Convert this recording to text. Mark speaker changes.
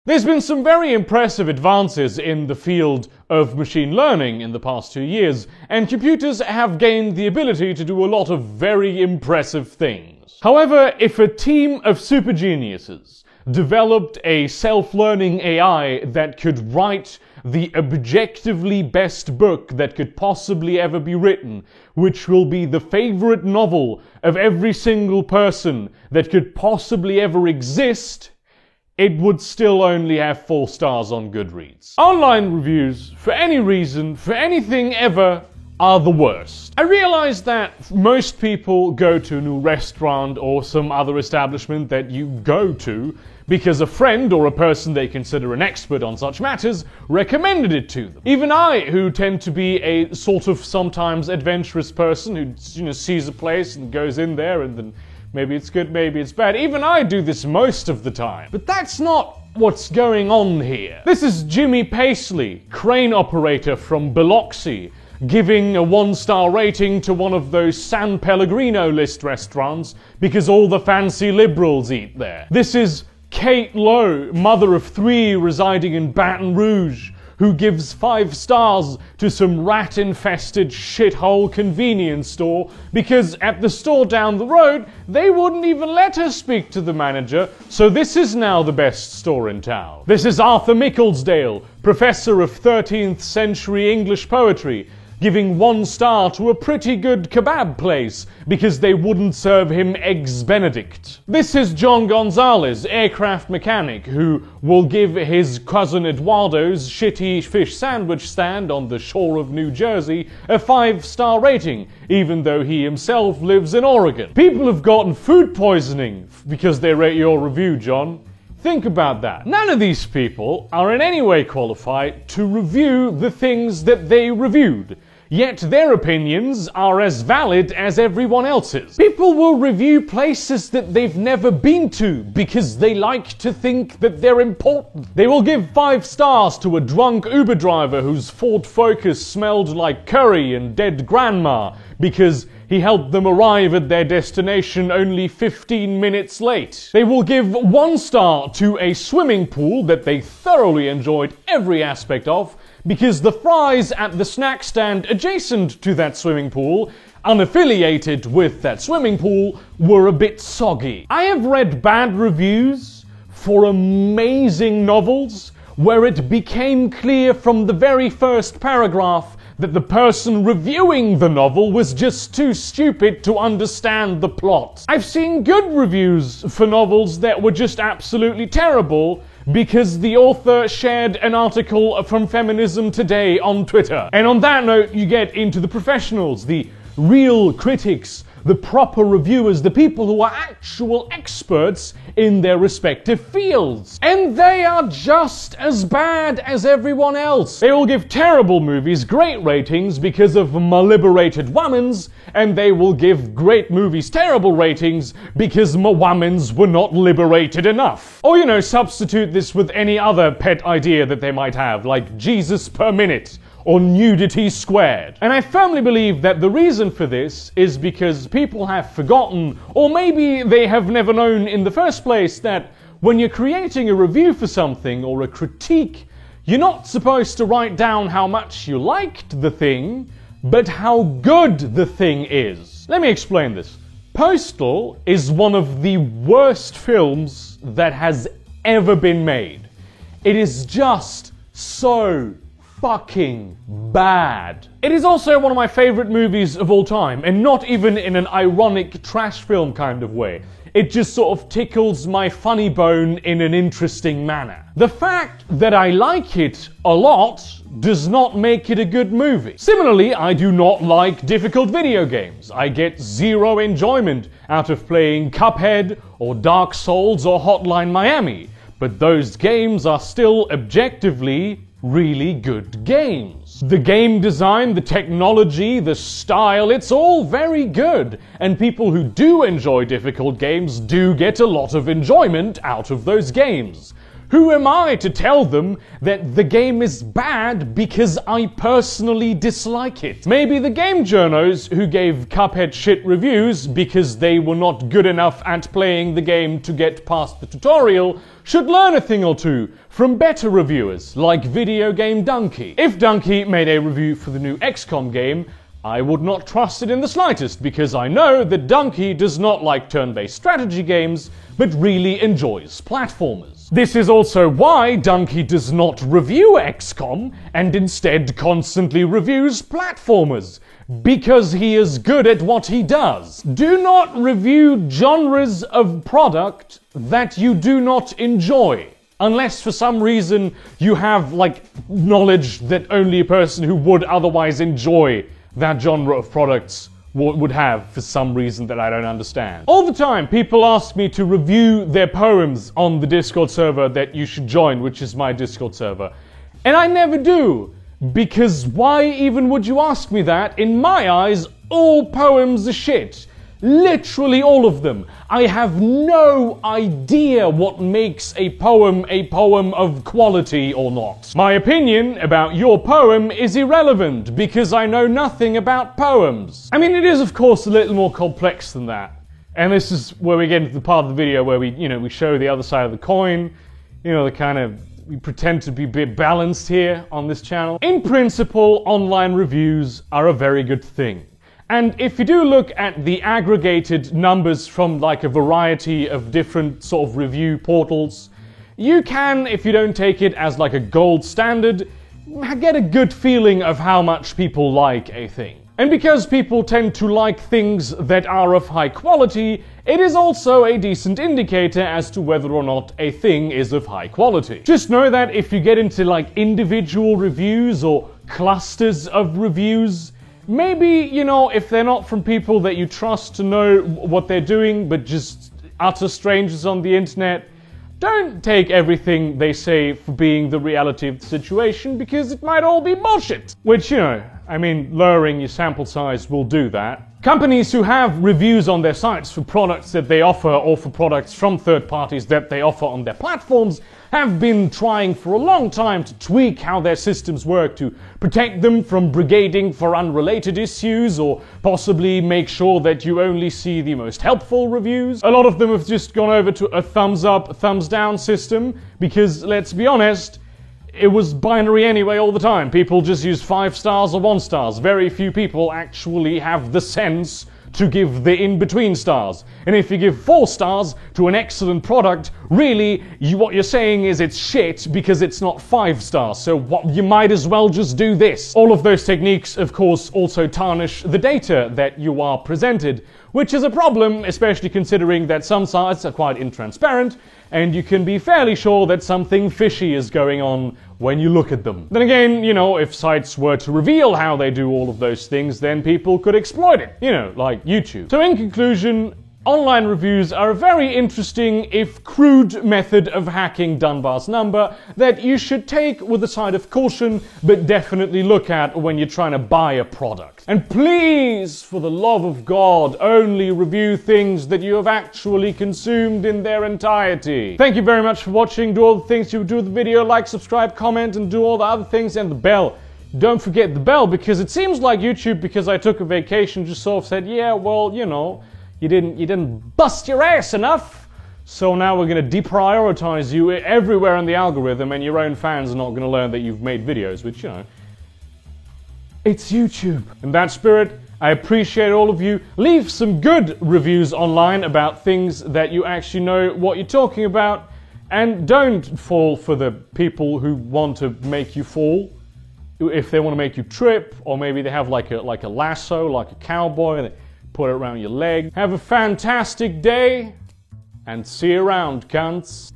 Speaker 1: There's been some very impressive advances in the field of machine learning in the past 2 years, and computers have gained the ability to do a lot of very impressive things. However, if a team of super geniuses developed a self-learning AI that could write the objectively best book that could possibly ever be written, which will be the favorite novel of every single person that could possibly ever exist, it would still only have 4 stars on Goodreads. Online reviews, for any reason, for anything ever, are the worst. I realize that most people go to a new restaurant or some other establishment that you go to because a friend or a person they consider an expert on such matters recommended it to them. Even I, who tend to be a sort of sometimes adventurous person who sees a place and goes in there and then maybe it's good, maybe it's bad. Even I do this most of the time. But that's not what's going on here. This is Jimmy Paisley, crane operator from Biloxi, giving a 1-star rating to one of those San Pellegrino list restaurants because all the fancy liberals eat there. This is Kate Lowe, mother of 3 residing in Baton Rouge, who gives 5 stars to some rat-infested shithole convenience store because at the store down the road, they wouldn't even let her speak to the manager, so this is now the best store in town. This is Arthur Micklesdale, professor of 13th century English poetry, giving 1 star to a pretty good kebab place because they wouldn't serve him Eggs Benedict. This is John Gonzalez, aircraft mechanic, who will give his cousin Eduardo's shitty fish sandwich stand on the shore of New Jersey a 5-star rating, even though he himself lives in Oregon. People have gotten food poisoning because they rate your review, John. Think about that. None of these people are in any way qualified to review the things that they reviewed, yet their opinions are as valid as everyone else's. People will review places that they've never been to because they like to think that they're important. They will give 5 stars to a drunk Uber driver whose Ford Focus smelled like curry and dead grandma because he helped them arrive at their destination only 15 minutes late. They will give 1 star to a swimming pool that they thoroughly enjoyed every aspect of because the fries at the snack stand adjacent to that swimming pool, unaffiliated with that swimming pool, were a bit soggy. I have read bad reviews for amazing novels where it became clear from the very first paragraph that the person reviewing the novel was just too stupid to understand the plot. I've seen good reviews for novels that were just absolutely terrible because the author shared an article from Feminism Today on Twitter. And on that note, you get into the professionals, the real critics, the proper reviewers, the people who are actual experts in their respective fields. And they are just as bad as everyone else. They will give terrible movies great ratings because of my liberated womans, and they will give great movies terrible ratings because my womans were not liberated enough. Or, substitute this with any other pet idea that they might have, like Jesus per minute, or nudity squared. And I firmly believe that the reason for this is because people have forgotten, or maybe they have never known in the first place, that when you're creating a review for something or a critique, you're not supposed to write down how much you liked the thing, but how good the thing is. Let me explain this. Postal is one of the worst films that has ever been made. It is just so fucking bad. It is also one of my favorite movies of all time, and not even in an ironic trash film kind of way. It just sort of tickles my funny bone in an interesting manner. The fact that I like it a lot does not make it a good movie. Similarly, I do not like difficult video games. I get 0 enjoyment out of playing Cuphead or Dark Souls or Hotline Miami, but those games are still objectively really good games. The game design, the technology, the style, it's all very good. And people who do enjoy difficult games do get a lot of enjoyment out of those games. Who am I to tell them that the game is bad because I personally dislike it? Maybe the game journos who gave Cuphead shit reviews because they were not good enough at playing the game to get past the tutorial should learn a thing or two from better reviewers like Video Game Dunkey. If Dunkey made a review for the new XCOM game, I would not trust it in the slightest, because I know that Dunkey does not like turn-based strategy games, but really enjoys platformers. This is also why Dunkey does not review XCOM, and instead constantly reviews platformers, because he is good at what he does. Do not review genres of product that you do not enjoy. Unless for some reason you have, like, knowledge that only a person who would otherwise enjoy that genre of products would have for some reason that I don't understand. All the time, people ask me to review their poems on the Discord server that you should join, which is my Discord server. And I never do, because why even would you ask me that? In my eyes, all poems are shit. Literally all of them. I have no idea what makes a poem of quality or not. My opinion about your poem is irrelevant because I know nothing about poems. I mean, it is of course a little more complex than that. And this is where we get into the part of the video where we show the other side of the coin. We pretend to be a bit balanced here on this channel. In principle, online reviews are a very good thing. And if you do look at the aggregated numbers from like a variety of different sort of review portals, you can, if you don't take it as like a gold standard, get a good feeling of how much people like a thing. And because people tend to like things that are of high quality, it is also a decent indicator as to whether or not a thing is of high quality. Just know that if you get into like individual reviews or clusters of reviews, maybe, if they're not from people that you trust to know what they're doing, but just utter strangers on the internet, don't take everything they say for being the reality of the situation, because it might all be bullshit. Which, lowering your sample size will do that. Companies who have reviews on their sites for products that they offer or for products from third parties that they offer on their platforms have been trying for a long time to tweak how their systems work to protect them from brigading for unrelated issues, or possibly make sure that you only see the most helpful reviews. A lot of them have just gone over to a thumbs up, thumbs down system because, let's be honest, it was binary anyway all the time. People just use 5 stars or 1 stars. Very few people actually have the sense to give the in-between stars. And if you give 4 stars to an excellent product, really, what you're saying is it's shit because it's not 5 stars. So you might as well just do this. All of those techniques, of course, also tarnish the data that you are presented, which is a problem, especially considering that some sites are quite intransparent, and you can be fairly sure that something fishy is going on when you look at them. Then again, if sites were to reveal how they do all of those things, then people could exploit it, like YouTube. So in conclusion, online reviews are a very interesting, if crude, method of hacking Dunbar's number that you should take with a side of caution, but definitely look at when you're trying to buy a product. And please, for the love of God, only review things that you have actually consumed in their entirety. Thank you very much for watching. Do all the things you would do with the video, like, subscribe, comment, and do all the other things, and the bell. Don't forget the bell, because it seems like YouTube, because I took a vacation, just sort of said, yeah, well, you didn't bust your ass enough, so now we're going to deprioritize you everywhere in the algorithm, and your own fans are not going to learn that you've made videos, which, it's YouTube. In that spirit, I appreciate all of you. Leave some good reviews online about things that you actually know what you're talking about, and don't fall for the people who want to make you fall. If they want to make you trip, or maybe they have like a lasso, like a cowboy, and they put it around your leg. Have a fantastic day, and see you around, cunts.